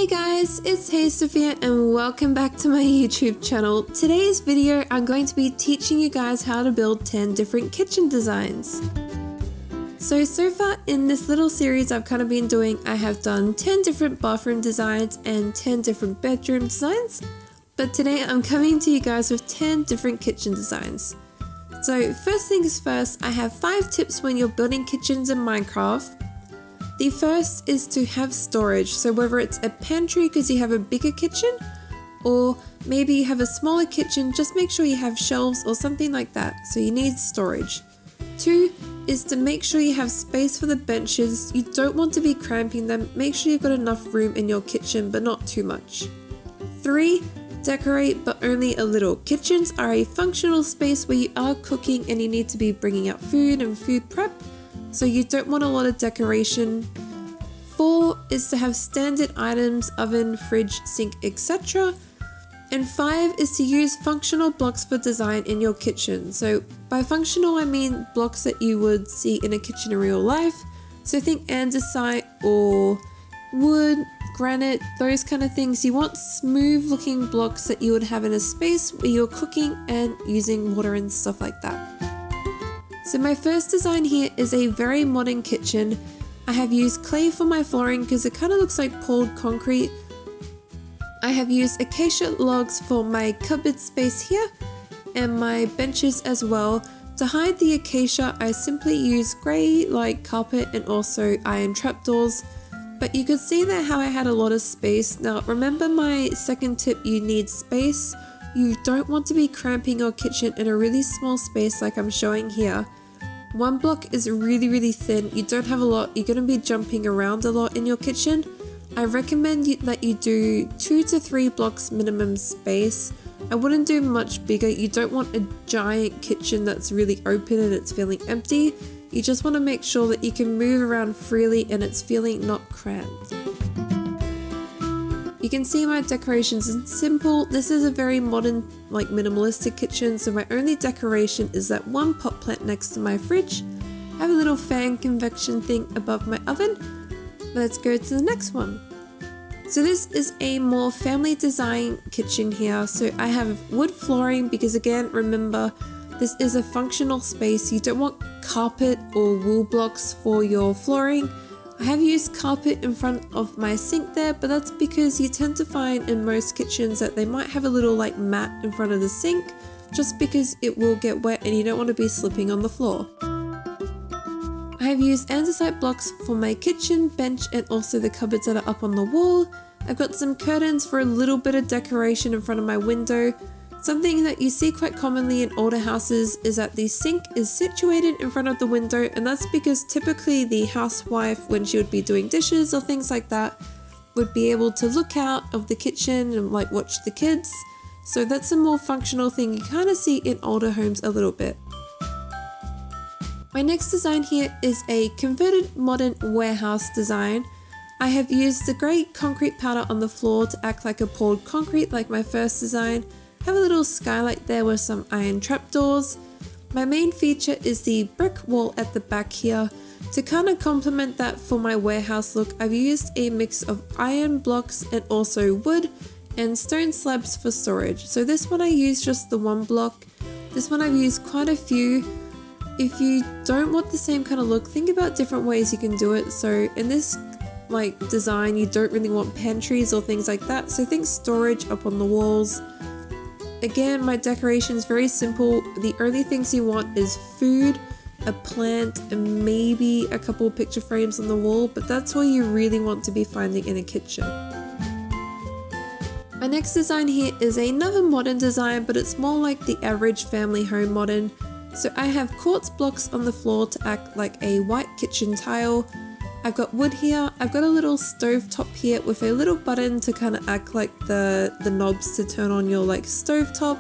Hey guys, it's Sophia and welcome back to my YouTube channel. Today's video I'm going to be teaching you guys how to build 10 different kitchen designs. So far in this little series I've kind of been doing, I have done 10 different bathroom designs and 10 different bedroom designs. But today I'm coming to you guys with 10 different kitchen designs. So first things first, I have 5 tips when you're building kitchens in Minecraft. The first is to have storage, so whether it's a pantry because you have a bigger kitchen or maybe you have a smaller kitchen, just make sure you have shelves or something like that, so you need storage. 2 is to make sure you have space for the benches. You don't want to be cramping them, make sure you've got enough room in your kitchen but not too much. 3, decorate but only a little. Kitchens are a functional space where you are cooking and you need to be bringing out food and food prep, so you don't want a lot of decoration. 4 is to have standard items, oven, fridge, sink, etc. And 5 is to use functional blocks for design in your kitchen. So by functional I mean blocks that you would see in a kitchen in real life. So think andesite or wood, granite, those kind of things. You want smooth looking blocks that you would have in a space where you're cooking and using water and stuff like that. So my first design here is a very modern kitchen. I have used clay for my flooring because it kind of looks like poured concrete. I have used acacia logs for my cupboard space here and my benches as well. To hide the acacia, I simply use grey like carpet and also iron trapdoors. But you could see there how I had a lot of space. Now remember my second tip, you need space. You don't want to be cramping your kitchen in a really small space like I'm showing here. 1 block is really thin, you don't have a lot, you're going to be jumping around a lot in your kitchen. I recommend that you do 2 to 3 blocks minimum space. I wouldn't do much bigger. You don't want a giant kitchen that's really open and it's feeling empty. You just want to make sure that you can move around freely and it's feeling not cramped. You can see my decorations is simple. This is a very modern, like minimalistic kitchen, so my only decoration is that 1 pot plant next to my fridge. I have a little fan convection thing above my oven. Let's go to the next one. So this is a more family design kitchen here. So I have wood flooring because again, remember, this is a functional space. You don't want carpet or wool blocks for your flooring. I have used carpet in front of my sink there, but that's because you tend to find in most kitchens that they might have a little like mat in front of the sink, just because it will get wet and you don't want to be slipping on the floor. I have used andesite blocks for my kitchen, bench, and also the cupboards that are up on the wall. I've got some curtains for a little bit of decoration in front of my window. Something that you see quite commonly in older houses is that the sink is situated in front of the window, and that's because typically the housewife, when she would be doing dishes or things like that, would be able to look out of the kitchen and like watch the kids. So that's a more functional thing you kind of see in older homes a little bit. My next design here is a converted modern warehouse design. I have used the grey concrete powder on the floor to act like a poured concrete like my first design. Have a little skylight there with some iron trapdoors. My main feature is the brick wall at the back here. To kind of complement that for my warehouse look, I've used a mix of iron blocks and also wood and stone slabs for storage. So this one I used just the 1 block. This one I've used quite a few. If you don't want the same kind of look, think about different ways you can do it. So in this like design, you don't really want pantries or things like that. So think storage up on the walls. Again, my decoration is very simple. The only things you want is food, a plant, and maybe a couple of picture frames on the wall, but that's all you really want to be finding in a kitchen. My next design here is another modern design, but it's more like the average family home modern. So I have quartz blocks on the floor to act like a white kitchen tile. I've got wood here, I've got a little stove top here with a little button to kind of act like the knobs to turn on your like stove top.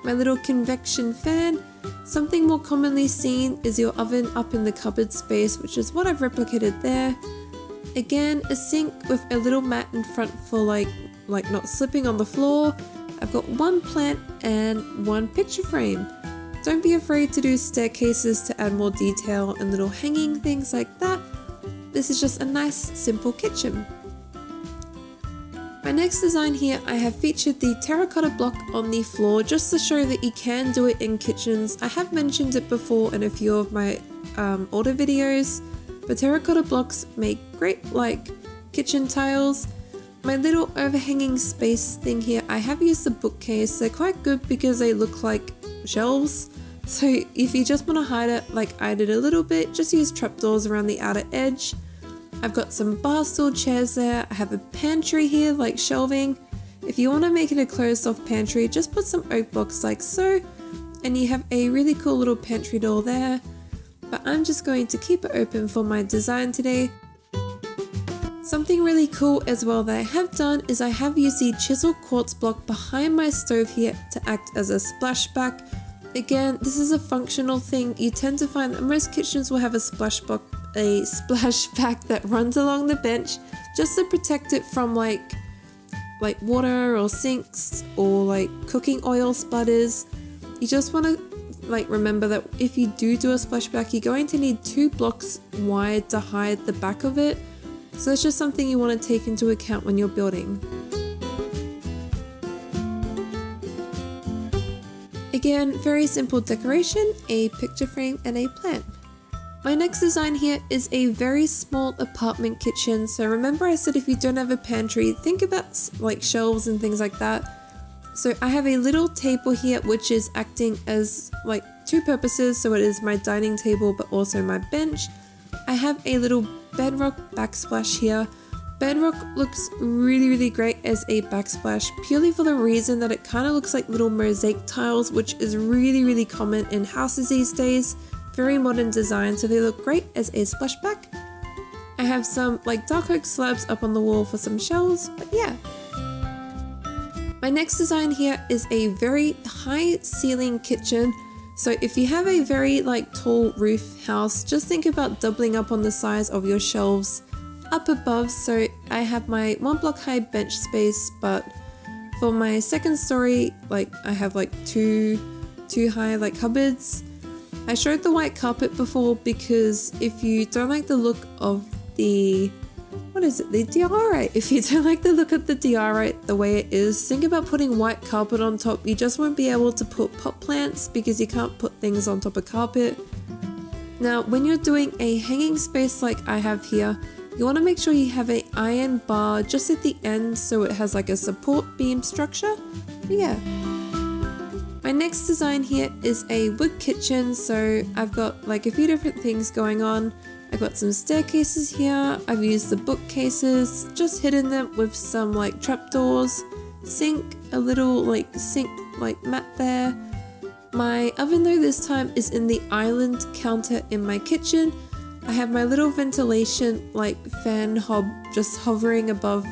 My little convection fan. Something more commonly seen is your oven up in the cupboard space, which is what I've replicated there. Again, a sink with a little mat in front for like not slipping on the floor. I've got 1 plant and 1 picture frame. Don't be afraid to do staircases to add more detail and little hanging things like that. This is just a nice simple kitchen. My next design here, I have featured the terracotta block on the floor just to show that you can do it in kitchens. I have mentioned it before in a few of my older videos, but terracotta blocks make great like kitchen tiles. My little overhanging space thing here, I have used the bookcase. They're quite good because they look like shelves. So if you just want to hide it like I did a little bit, just use trapdoors around the outer edge. I've got some bar stool chairs there. I have a pantry here like shelving. If you want to make it a closed off pantry, just put some oak blocks like so, and you have a really cool little pantry door there. But I'm just going to keep it open for my design today. Something really cool as well that I have done is I have used the chiseled quartz block behind my stove here to act as a splashback. Again, this is a functional thing. You tend to find that most kitchens will have a splashback that runs along the bench just to protect it from like water or sinks or like cooking oil splatters. You just want to like remember that if you do a splashback, you're going to need 2 blocks wide to hide the back of it. So that's just something you want to take into account when you're building. Again, very simple decoration, a picture frame and a plant. My next design here is a very small apartment kitchen. So remember I said if you don't have a pantry, think about like shelves and things like that. So I have a little table here which is acting as like 2 purposes. So it is my dining table but also my bench. I have a little bedrock backsplash here. Bedrock looks really great as a backsplash purely for the reason that it kind of looks like little mosaic tiles, which is really common in houses these days. Very modern design, so they look great as a splashback. I have some like dark oak slabs up on the wall for some shelves, but yeah. My next design here is a very high ceiling kitchen. So if you have a very like tall roof house, just think about doubling up on the size of your shelves up above. So I have my 1 block high bench space, but for my second story, like I have like two high like cupboards. I showed the white carpet before because if you don't like the look of the the diorite. If you don't like the look of the diorite the way it is, think about putting white carpet on top. You just won't be able to put pot plants because you can't put things on top of carpet. Now, when you're doing a hanging space like I have here, you want to make sure you have an iron bar just at the end so it has like a support beam structure. But yeah. My next design here is a wood kitchen, so I've got like a few different things going on. I've got some staircases here, I've used the bookcases, just hidden them with some like trapdoors, sink, a little like sink like mat there. My oven though this time is in the island counter in my kitchen. I have my little ventilation like fan hob just hovering above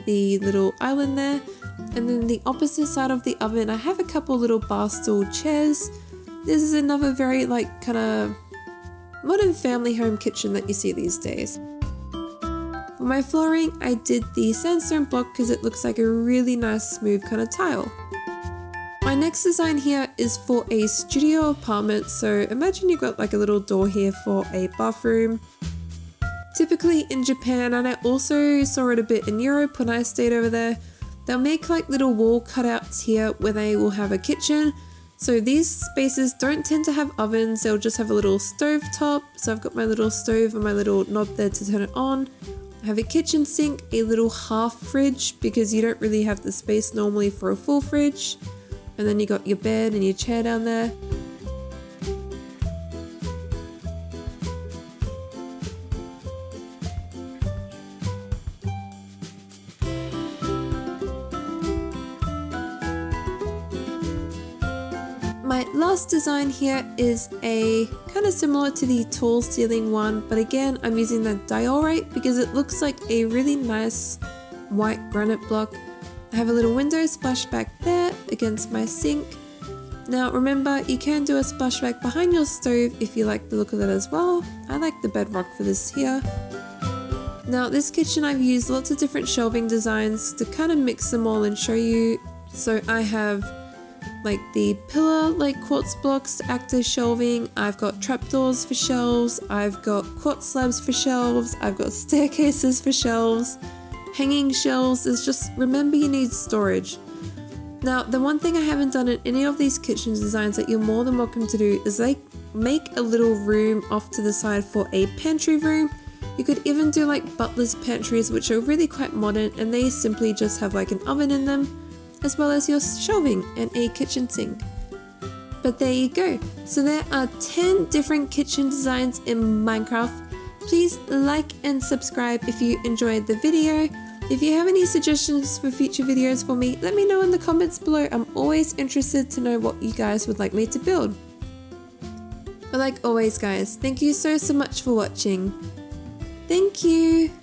the little island there. And then the opposite side of the oven, I have a couple little bar stool chairs. This is another very like kind of modern family home kitchen that you see these days. For my flooring, I did the sandstone block because it looks like a really nice smooth kind of tile. My next design here is for a studio apartment, so imagine you've got like a little door here for a bathroom. Typically in Japan, and I also saw it a bit in Europe when I stayed over there, they'll make like little wall cutouts here where they will have a kitchen. So these spaces don't tend to have ovens, they'll just have a little stove top. So I've got my little stove and my little knob there to turn it on. I have a kitchen sink, a little half fridge because you don't really have the space normally for a full fridge. And then you got your bed and your chair down there. My last design here is a kind of similar to the tall ceiling one, but again I'm using that diorite because it looks like a really nice white granite block. I have a little window splashback there against my sink. Now remember, you can do a splashback behind your stove if you like the look of that as well. I like the bedrock for this here. Now this kitchen I've used lots of different shelving designs to kind of mix them all and show you. So I have like the pillar like quartz blocks to act as shelving, I've got trapdoors for shelves, I've got quartz slabs for shelves, I've got staircases for shelves. hanging shelves. Is just remember you need storage. Now, the one thing I haven't done in any of these kitchen designs that you're more than welcome to do is like make a little room off to the side for a pantry room. You could even do like butler's pantries, which are really quite modern, and they simply just have like an oven in them, as well as your shelving and a kitchen sink. But there you go. So there are 10 different kitchen designs in Minecraft. Please like and subscribe if you enjoyed the video. If you have any suggestions for future videos for me, let me know in the comments below. I'm always interested to know what you guys would like me to build. But like always guys, thank you so much for watching. Thank you!